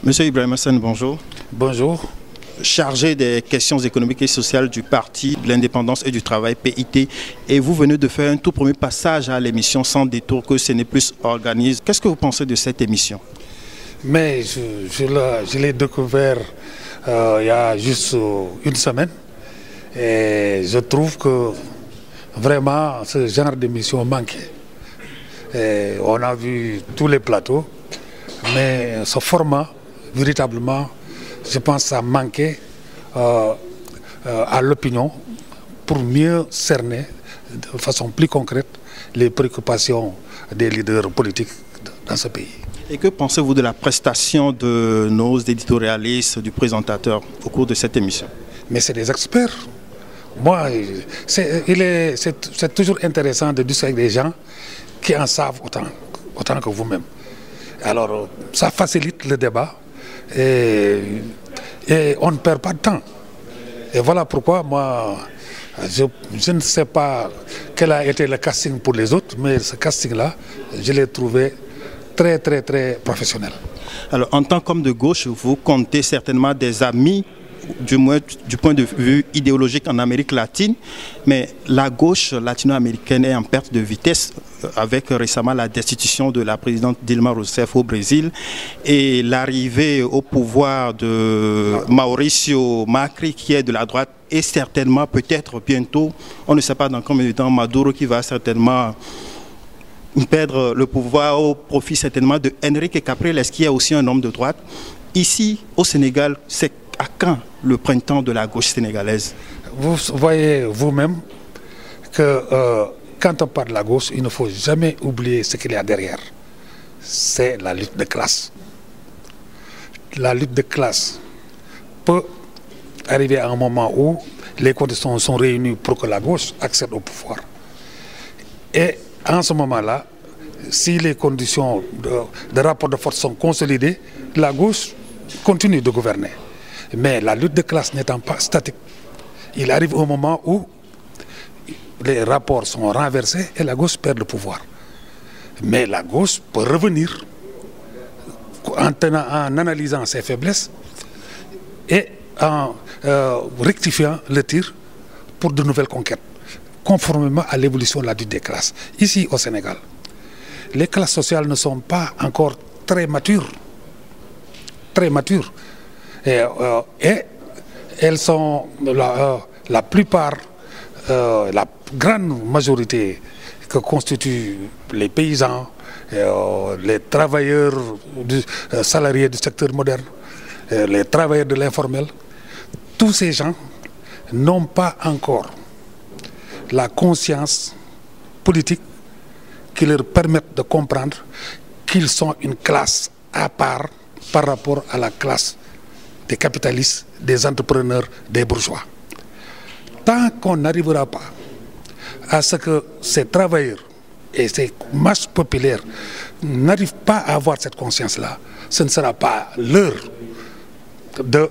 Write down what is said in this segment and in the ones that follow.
Monsieur Ibrahim Hassan, bonjour. Bonjour. Chargé des questions économiques et sociales du Parti de l'Indépendance et du Travail, PIT, et vous venez de faire un tout premier passage à l'émission Sans détour que Ce n'est plus organise. Qu'est-ce que vous pensez de cette émission? Mais je l'ai découvert il y a juste une semaine et je trouve que vraiment ce genre d'émission manquait. Et on a vu tous les plateaux, mais ce format, véritablement, je pense que ça manquait à l'opinion pour mieux cerner de façon plus concrète les préoccupations des leaders politiques dans ce pays. Et que pensez-vous de la prestation de nos éditorialistes, du présentateur au cours de cette émission? Mais c'est des experts. Moi, c'est toujours intéressant de discuter avec des gens qui en savent autant que vous-même. Alors, ça facilite le débat et on ne perd pas de temps. Et voilà pourquoi moi, je ne sais pas quel a été le casting pour les autres, mais ce casting-là, je l'ai trouvé très professionnel. Alors, en tant qu'homme de gauche, vous comptez certainement des amis, du moins du point de vue idéologique en Amérique latine, mais la gauche latino-américaine est en perte de vitesse avec récemment la destitution de la présidente Dilma Rousseff au Brésil et l'arrivée au pouvoir de Mauricio Macri qui est de la droite et certainement peut-être bientôt, on ne sait pas dans combien de temps, Maduro qui va certainement perdre le pouvoir au profit certainement de Henrique Capriles, qui est aussi un homme de droite. Ici au Sénégal, c'est à quand le printemps de la gauche sénégalaise? Vous voyez vous-même que quand on parle de la gauche, il ne faut jamais oublier ce qu'il y a derrière. C'est la lutte de classe. La lutte de classe peut arriver à un moment où les conditions sont réunies pour que la gauche accède au pouvoir. Et en ce moment-là, si les conditions de rapport de force sont consolidées, la gauche continue de gouverner. Mais la lutte de classe n'étant pas statique, il arrive au moment où les rapports sont renversés et la gauche perd le pouvoir. Mais la gauche peut revenir en analysant ses faiblesses et en rectifiant le tir pour de nouvelles conquêtes, conformément à l'évolution de la lutte des classes. Ici au Sénégal, les classes sociales ne sont pas encore très matures. Et elles sont la plupart, la grande majorité que constituent les paysans, les travailleurs salariés du secteur moderne, les travailleurs de l'informel. Tous ces gens n'ont pas encore la conscience politique qui leur permette de comprendre qu'ils sont une classe à part par rapport à la classe des capitalistes, des entrepreneurs, des bourgeois. Tant qu'on n'arrivera pas à ce que ces travailleurs et ces masses populaires n'arrivent pas à avoir cette conscience-là, ce ne sera pas l'heure de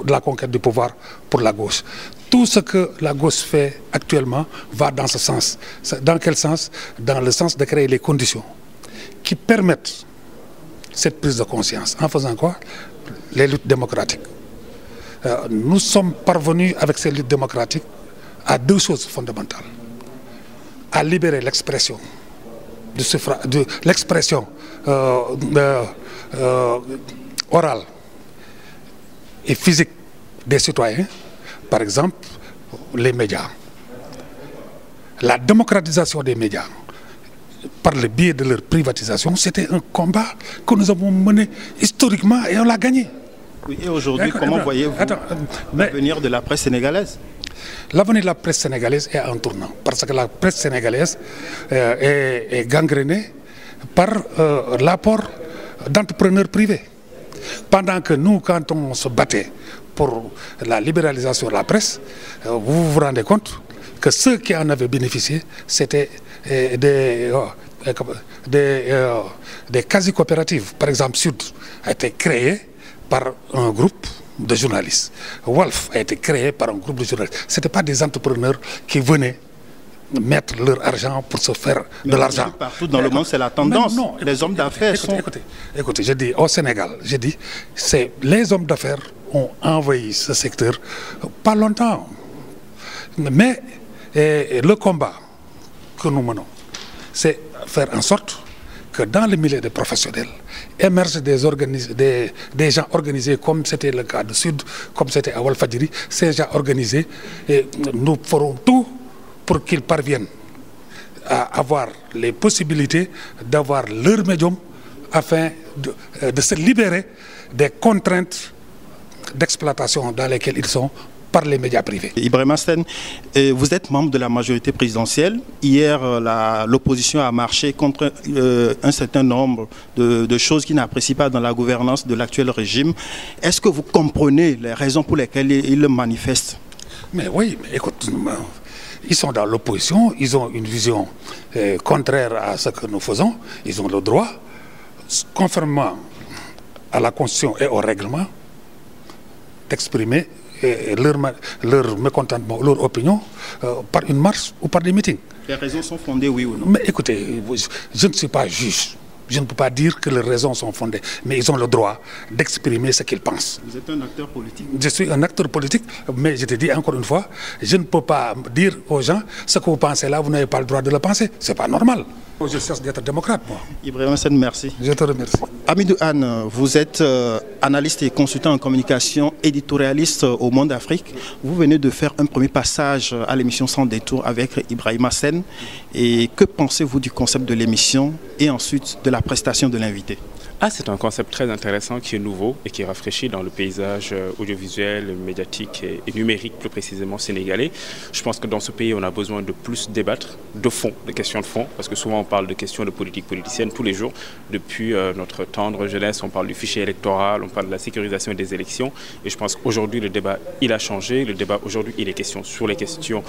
la conquête du pouvoir pour la gauche. Tout ce que la gauche fait actuellement va dans ce sens. Dans quel sens? Dans le sens de créer les conditions qui permettent cette prise de conscience. En faisant quoi? Les luttes démocratiques. Nous sommes parvenus avec ces luttes démocratiques à deux choses fondamentales. À libérer l'expression l'expression orale et physique des citoyens, par exemple les médias. La démocratisation des médias par le biais de leur privatisation, c'était un combat que nous avons mené historiquement et on l'a gagné. Oui, et aujourd'hui, comment voyez-vous l'avenir de la presse sénégalaise? L'avenir de la presse sénégalaise est en tournant, parce que la presse sénégalaise est gangrénée par l'apport d'entrepreneurs privés. Pendant que nous, quand on se battait pour la libéralisation de la presse, vous vous rendez compte que ceux qui en avaient bénéficié, c'était des quasi-coopératives. Par exemple, Sud a été créé par un groupe de journalistes. Wolf a été créé par un groupe de journalistes. Ce n'étaient pas des entrepreneurs qui venaient mettre leur argent pour se faire de l'argent. Partout dans le monde, c'est la tendance. Non, les hommes d'affaires sont... Écoutez, je dis au Sénégal, les hommes d'affaires ont envahi ce secteur pas longtemps. Mais le combat que nous menons, c'est faire en sorte que dans le milieu des professionnels émergent des gens organisés, comme c'était le cas de Sud, comme c'était à Walfadjri. Ces gens organisés, et nous ferons tout pour qu'ils parviennent à avoir les possibilités d'avoir leur médium afin de se libérer des contraintes d'exploitation dans lesquelles ils sont par les médias privés. Ibrahima Sène, vous êtes membre de la majorité présidentielle. Hier, l'opposition a marché contre un certain nombre de choses qui n'apprécient pas dans la gouvernance de l'actuel régime. Est-ce que vous comprenez les raisons pour lesquelles ils le manifestent? Mais oui, mais écoute, ils sont dans l'opposition, ils ont une vision contraire à ce que nous faisons. Ils ont le droit, conformément à la Constitution et au règlement, d'exprimer leur mécontentement, leur opinion par une marche ou par des meetings. Les raisons sont fondées, oui ou non? Mais écoutez, je ne suis pas juge. Je ne peux pas dire que les raisons sont fondées, mais ils ont le droit d'exprimer ce qu'ils pensent. Vous êtes un acteur politique? Je suis un acteur politique, mais je te dis encore une fois, je ne peux pas dire aux gens ce que vous pensez là, vous n'avez pas le droit de le penser. Ce n'est pas normal. Je cherche d'être démocrate, moi. Ibrahima Sène, merci. Je te remercie. Hamidou Anne, vous êtes analyste et consultant en communication, éditorialiste au Monde Afrique. Vous venez de faire un premier passage à l'émission Sans détour avec Ibrahima Sène. Et que pensez-vous du concept de l'émission et ensuite de la prestation de l'invité? C'est un concept très intéressant qui est nouveau et qui est rafraîchi dans le paysage audiovisuel, médiatique et numérique plus précisément sénégalais. Je pense que dans ce pays, on a besoin de plus débattre de fond, de questions de fond, parce que souvent on parle de questions de politique politicienne tous les jours. Depuis notre tendre jeunesse, on parle du fichier électoral, on parle de la sécurisation des élections. Et je pense qu'aujourd'hui, le débat, il a changé. Le débat aujourd'hui, il est question sur les questions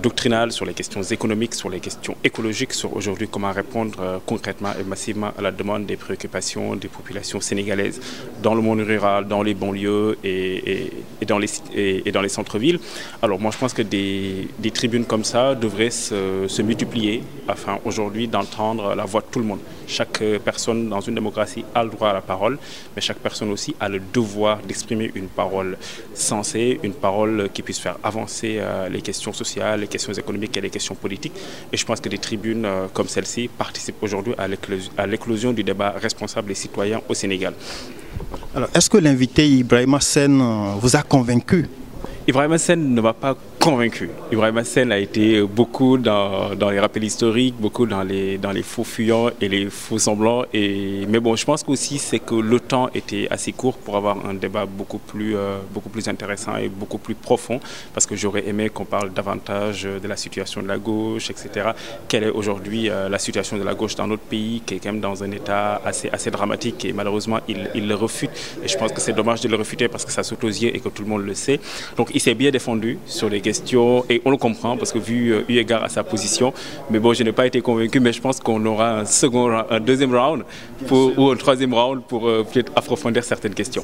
doctrinales, sur les questions économiques, sur les questions écologiques, sur aujourd'hui comment répondre concrètement et massivement à la demande des préoccupations des populations sénégalaises dans le monde rural, dans les banlieues et dans les centres-villes. Alors moi je pense que des tribunes comme ça devraient se multiplier afin aujourd'hui d'entendre la voix de tout le monde. Chaque personne dans une démocratie a le droit à la parole, mais chaque personne aussi a le devoir d'exprimer une parole sensée, une parole qui puisse faire avancer les questions sociales, les questions économiques et les questions politiques. Et je pense que des tribunes comme celle-ci participent aujourd'hui à l'éclosion du débat responsable et citoyen au Sénégal. Alors, est-ce que l'invité Ibrahima Sène vous a convaincu? Ibrahima Sène ne m'a pas convaincu. Ibrahima Sène a été beaucoup dans les rappels historiques, beaucoup dans les faux fuyants et les faux semblants. Mais bon, je pense aussi c'est que le temps était assez court pour avoir un débat beaucoup plus intéressant et beaucoup plus profond, parce que j'aurais aimé qu'on parle davantage de la situation de la gauche, etc. Quelle est aujourd'hui la situation de la gauche dans notre pays, qui est quand même dans un état assez dramatique, et malheureusement il le refute. Et je pense que c'est dommage de le refuter parce que ça saute aux yeux et que tout le monde le sait. Donc il s'est bien défendu sur les questions et on le comprend parce que vu eu égard à sa position. Mais bon, je n'ai pas été convaincu, mais je pense qu'on aura un deuxième round ou un troisième round pour peut-être approfondir certaines questions.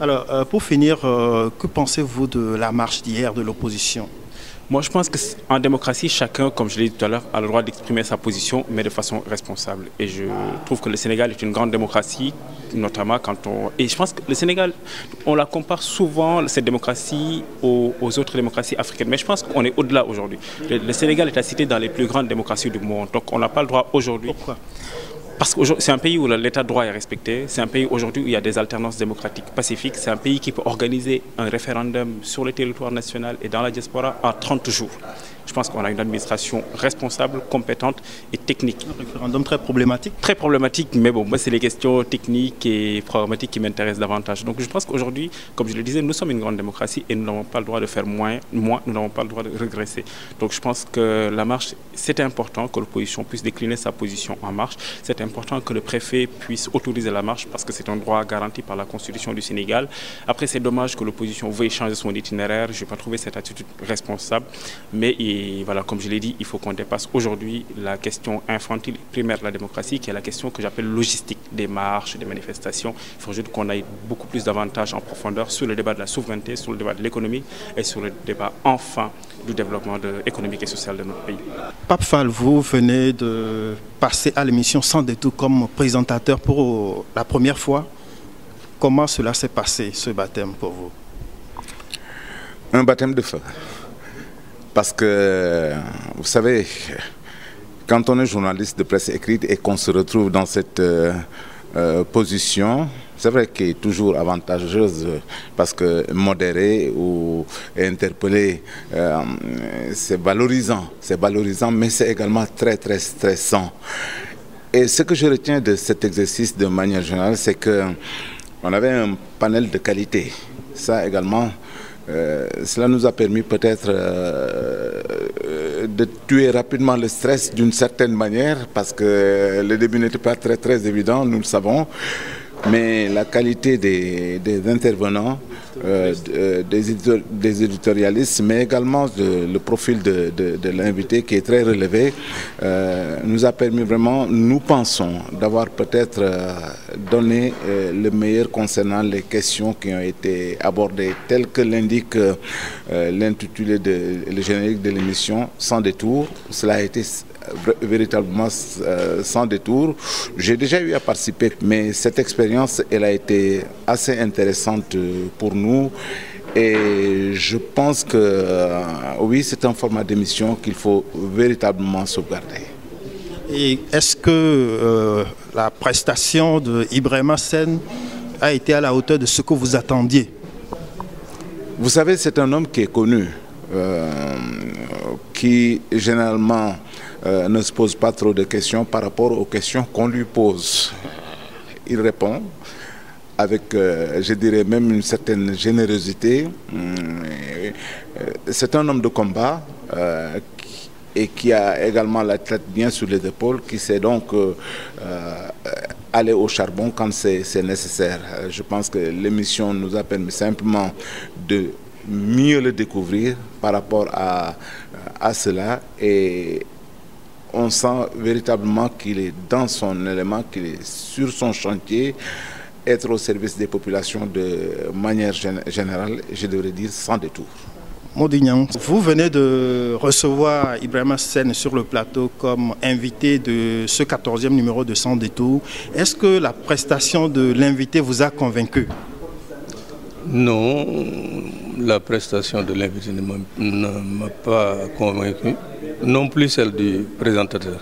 Alors pour finir, que pensez-vous de la marche d'hier de l'opposition? Moi, je pense qu'en démocratie, chacun, comme je l'ai dit tout à l'heure, a le droit d'exprimer sa position, mais de façon responsable. Et je trouve que le Sénégal est une grande démocratie, notamment quand on... Et je pense que le Sénégal, on la compare souvent, cette démocratie, aux autres démocraties africaines. Mais je pense qu'on est au-delà aujourd'hui. Le Sénégal est cité dans les plus grandes démocraties du monde. Donc, on n'a pas le droit aujourd'hui... Pourquoi? Parce que c'est un pays où l'état de droit est respecté, c'est un pays aujourd'hui où il y a des alternances démocratiques pacifiques, c'est un pays qui peut organiser un référendum sur le territoire national et dans la diaspora en 30 jours. Je pense qu'on a une administration responsable, compétente et technique. Un référendum très problématique. Très problématique, mais bon, moi c'est les questions techniques et programmatiques qui m'intéressent davantage. Donc je pense qu'aujourd'hui, comme je le disais, nous sommes une grande démocratie et nous n'avons pas le droit de faire moins, nous n'avons pas le droit de régresser. Donc je pense que la marche, c'est important que l'opposition puisse décliner sa position en marche. C'est important que le préfet puisse autoriser la marche parce que c'est un droit garanti par la Constitution du Sénégal. Après, c'est dommage que l'opposition veuille changer son itinéraire. Je n'ai pas trouvé cette attitude responsable, mais Et voilà, comme je l'ai dit, il faut qu'on dépasse aujourd'hui la question infantile primaire de la démocratie, qui est la question que j'appelle logistique, des marches, des manifestations. Il faut juste qu'on aille beaucoup plus davantage en profondeur sur le débat de la souveraineté, sur le débat de l'économie et sur le débat, enfin, du développement économique et social de notre pays. Pape Fall, vous venez de passer à l'émission Sans détour comme présentateur pour la première fois. Comment cela s'est passé, ce baptême, pour vous? Un baptême de feu. Parce que, vous savez, quand on est journaliste de presse écrite et qu'on se retrouve dans cette position, c'est vrai qu'elle est toujours avantageuse parce que modérer ou interpeller, c'est valorisant, mais c'est également très très stressant. Et ce que je retiens de cet exercice de manière générale, c'est qu'on avait un panel de qualité. Ça également, cela nous a permis peut-être de tuer rapidement le stress d'une certaine manière, parce que le début n'était pas très très évident, nous le savons. Mais la qualité des intervenants, des éditorialistes, mais également le profil de l'invité qui est très relevé, nous a permis vraiment, nous pensons, d'avoir peut-être donné le meilleur concernant les questions qui ont été abordées, telles que l'indique l'intitulé, le générique de l'émission, Sans détour. Cela a été véritablement sans détour. J'ai déjà eu à participer, mais cette expérience, elle a été assez intéressante pour nous. Et je pense que oui, c'est un format d'émission qu'il faut véritablement sauvegarder. Et est-ce que la prestation d'Ibrahima Sène a été à la hauteur de ce que vous attendiez? Vous savez, c'est un homme qui est connu, qui généralement ne se pose pas trop de questions par rapport aux questions qu'on lui pose. Il répond avec, je dirais, même une certaine générosité. C'est un homme de combat et qui a également la tête bien sur les épaules, qui sait donc aller au charbon quand c'est nécessaire. Je pense que l'émission nous a permis simplement de mieux le découvrir par rapport à cela, et on sent véritablement qu'il est dans son élément, qu'il est sur son chantier, être au service des populations de manière générale, je devrais dire sans détour. Modignan, vous venez de recevoir Ibrahima Sène sur le plateau comme invité de ce 14e numéro de Sans détour. Est-ce que la prestation de l'invité vous a convaincu? Non, la prestation de l'invité ne m'a pas convaincu, non plus celle du présentateur.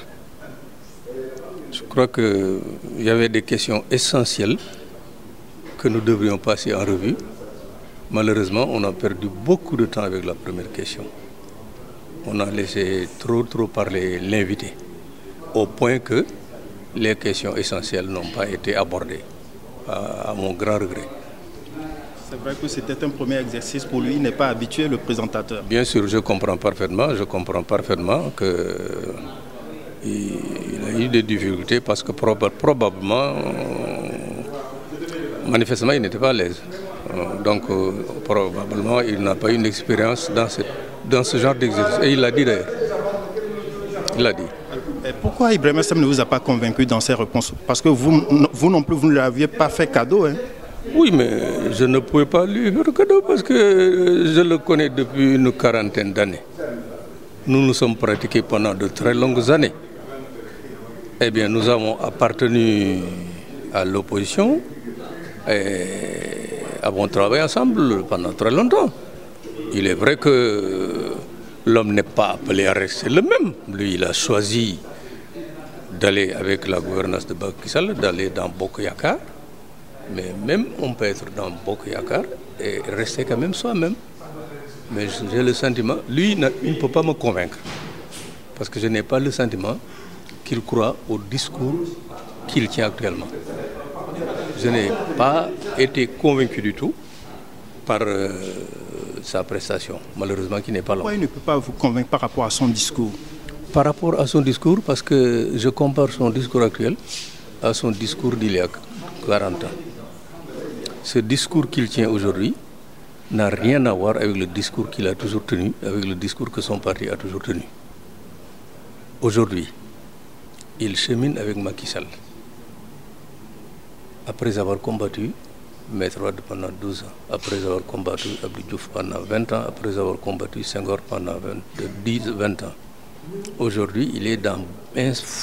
Je crois qu'il y avait des questions essentielles que nous devrions passer en revue. Malheureusement, on a perdu beaucoup de temps avec la première question. On a laissé trop parler l'invité, au point que les questions essentielles n'ont pas été abordées, à mon grand regret. C'est vrai que c'était un premier exercice pour lui, il n'est pas habitué, le présentateur. Bien sûr, je comprends parfaitement qu'il a eu des difficultés parce que probablement, manifestement, il n'était pas à l'aise. Donc, probablement, il n'a pas eu une expérience dans ce genre d'exercice. Et il l'a dit d'ailleurs. Il l'a dit. Et pourquoi Ibrahima Sène ne vous a pas convaincu dans ses réponses? Parce que vous non plus, vous ne l'aviez pas fait cadeau, hein? Oui, mais je ne pouvais pas lui faire cadeau parce que je le connais depuis une quarantaine d'années. Nous nous sommes pratiqués pendant de très longues années. Eh bien, nous avons appartenu à l'opposition et avons travaillé ensemble pendant très longtemps. Il est vrai que l'homme n'est pas appelé à rester le même. Lui, il a choisi d'aller avec la gouvernance de Macky Sall, d'aller dans Bokk Yakaar. Mais même on peut être dans Bokk Yakaar et rester quand même soi-même. Mais j'ai le sentiment, lui, il ne peut pas me convaincre. Parce que je n'ai pas le sentiment qu'il croit au discours qu'il tient actuellement. Je n'ai pas été convaincu du tout par sa prestation, malheureusement qui n'est pas là. Pourquoi il ne peut pas vous convaincre par rapport à son discours? Par rapport à son discours, parce que je compare son discours actuel à son discours d'il y a 40 ans. Ce discours qu'il tient aujourd'hui n'a rien à voir avec le discours qu'il a toujours tenu, avec le discours que son parti a toujours tenu. Aujourd'hui, il chemine avec Macky Sall. Après avoir combattu Maître Wade pendant 12 ans, après avoir combattu Abdou Diouf pendant 20 ans, après avoir combattu Senghor pendant 20 ans. Aujourd'hui, il est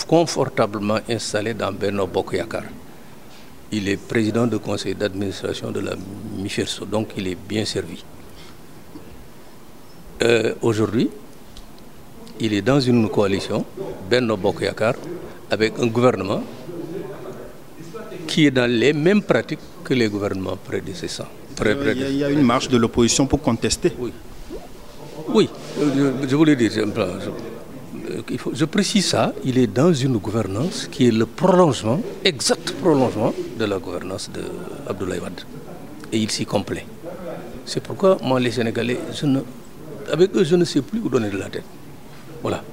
confortablement installé dans Benno Bokk Yakaar. Il est président du conseil d'administration de la MIFERSO, donc il est bien servi. Aujourd'hui, il est dans une coalition, Benno Bokk Yakaar, avec un gouvernement qui est dans les mêmes pratiques que les gouvernements prédécesseurs. Il y a une marche de l'opposition pour contester. Oui, je voulais dire, je précise ça, il est dans une gouvernance qui est le prolongement, exact prolongement de la gouvernance d'Abdoulaye Wade. Et il s'y complaît. C'est pourquoi moi, les Sénégalais, avec eux, je ne sais plus où donner de la tête. Voilà.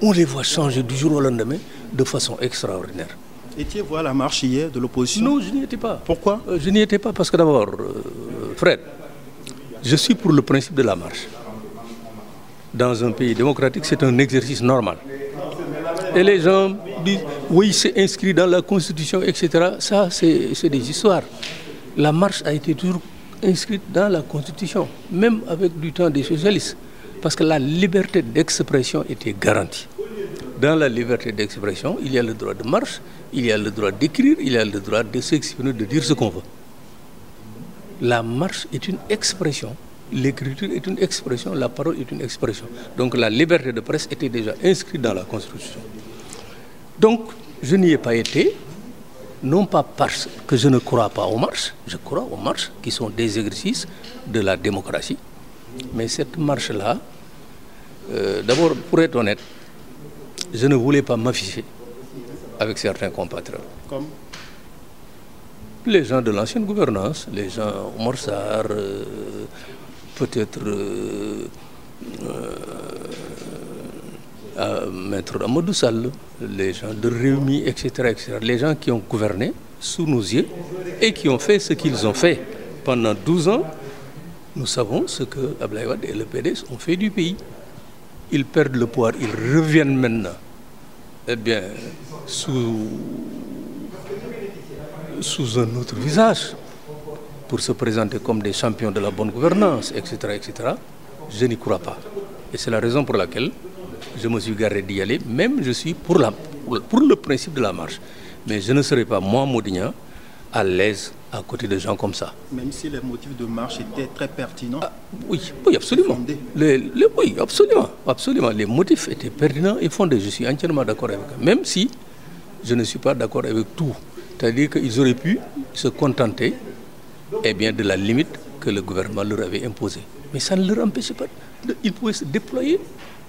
On les voit changer du jour au lendemain de façon extraordinaire. Étiez-vous à la marche hier de l'opposition? Non, je n'y étais pas. Pourquoi? Je n'y étais pas parce que d'abord, Fred, je suis pour le principe de la marche. Dans un pays démocratique, c'est un exercice normal. Et les gens disent, oui, c'est inscrit dans la Constitution, etc. Ça, c'est des histoires. La marche a été toujours inscrite dans la Constitution, même avec du temps des socialistes, parce que la liberté d'expression était garantie. Dans la liberté d'expression, il y a le droit de marche, il y a le droit d'écrire, il y a le droit de s'exprimer, de dire ce qu'on veut. La marche est une expression, l'écriture est une expression, la parole est une expression. Donc la liberté de presse était déjà inscrite dans la Constitution. Donc je n'y ai pas été, non pas parce que je ne crois pas aux marches, je crois aux marches qui sont des exercices de la démocratie. Mais cette marche-là, d'abord, pour être honnête, je ne voulais pas m'afficher avec certains compatriotes. Comme les gens de l'ancienne gouvernance, les gens Oumar Sarr, peut-être Maître Amadou Sall, les gens de Rewmi, etc., etc. Les gens qui ont gouverné sous nos yeux et qui ont fait ce qu'ils ont fait pendant 12 ans. Nous savons ce que Abdoulaye Wade et le PDS ont fait du pays. Ils perdent le pouvoir, ils reviennent maintenant, eh bien, sous un autre visage, pour se présenter comme des champions de la bonne gouvernance, etc., etc. Je n'y crois pas. Et c'est la raison pour laquelle je me suis gardé d'y aller. Même je suis pour le principe de la marche. Mais je ne serai pas, moi, Modignan, à l'aise à côté de gens comme ça. Même si les motifs de marche étaient très pertinents. Oui, absolument. Oui, absolument, absolument. Les motifs étaient pertinents et fondés. Je suis entièrement d'accord avec eux. Même si je ne suis pas d'accord avec tout. C'est-à-dire qu'ils auraient pu se contenter de la limite que le gouvernement leur avait imposée. Mais ça ne leur empêchait pas. Ils pouvaient se déployer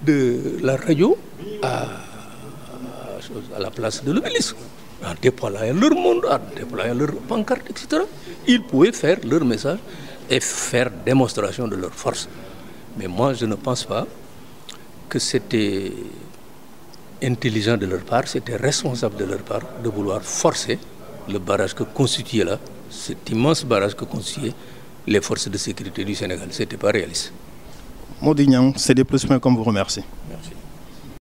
de la radio à la place de l'Obélisque, en déployant leur monde, en déployant leur pancarte, etc. Ils pouvaient faire leur message et faire démonstration de leur force. Mais moi, je ne pense pas que c'était intelligent de leur part, c'était responsable de leur part de vouloir forcer le barrage que constituait là, cet immense barrage que constituaient les forces de sécurité du Sénégal. Ce n'était pas réaliste. Modignan, CDplus.com vous remercie. Merci.